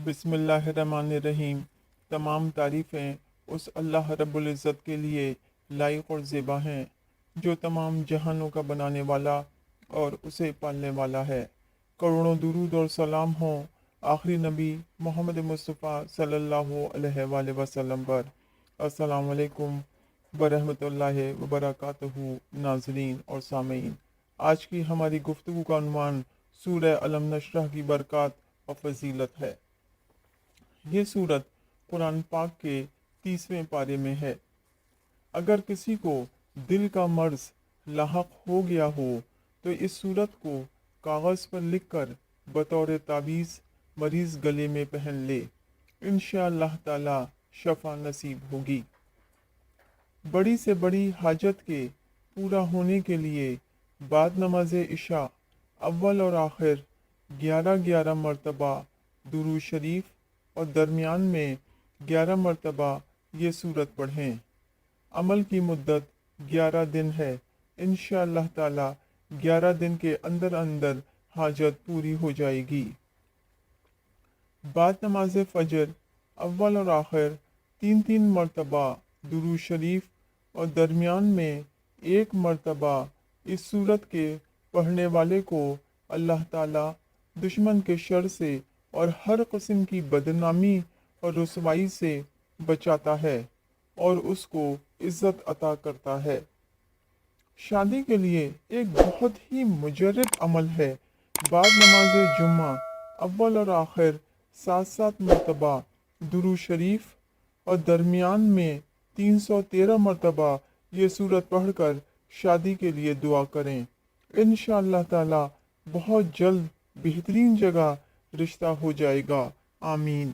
बिस्मिल्लाहिर्रहमानिर्रहीम। तमाम तारीफ़ें उस अल्लाह रब्बुल इज़्ज़त के लिए लायक और ज़ेबा हैं जो तमाम जहानों का बनाने वाला और उसे पालने वाला है। करोड़ों दुरूद और सलाम हों आखिरी नबी मोहम्मद मुस्तफ़ा सल्लल्लाहु अलैहि वसल्लम पर। अस्सलाम वालेकुम वरहमतुल्लाहि वबरकातुहू। नाज़रीन और सामीन, आज की हमारी गुफ्तगू का उन्वान सूरह अलम नशरह की बरक़ात और फजीलत है। ये सूरत कुरान पाक के 30वें पारे में है। अगर किसी को दिल का मर्ज लाहक हो गया हो तो इस सूरत को कागज़ पर लिखकर बतौर तावीज़ मरीज़ गले में पहन ले, इंशाअल्लाह ताला शफा नसीब होगी। बड़ी से बड़ी हाजत के पूरा होने के लिए बाद नमाज इशा अव्वल और आखिर 11-11 मरतबा दुरूद शरीफ और दरमियान में 11 मरतबा ये सूरत पढ़ें। अमल की मुद्दत 11 दिन है। इंशाअल्लाह ताला 11 दिन के अंदर अंदर हाजत पूरी हो जाएगी। बाद नमाज फ़जर अव्वल और आखिर 3-3 मरतबा दुरूद शरीफ और दरमियान में 1 मरतबा इस सूरत के पढ़ने वाले को अल्लाह ताला दुश्मन के शर से और हर किस्म की बदनामी और रुसवाई से बचाता है और उसको इज़्ज़त अता करता है। शादी के लिए एक बहुत ही मुजर्रब अमल है। बाद नमाज जुम्मा अव्वल और आखिर 7-7 मरतबा दुरूद शरीफ और दरमियान में 313 मरतबा ये सूरत पढ़कर शादी के लिए दुआ करें। इंशाअल्लाह ताला बहुत जल्द बेहतरीन जगह रिश्ता हो जाएगा। आमीन।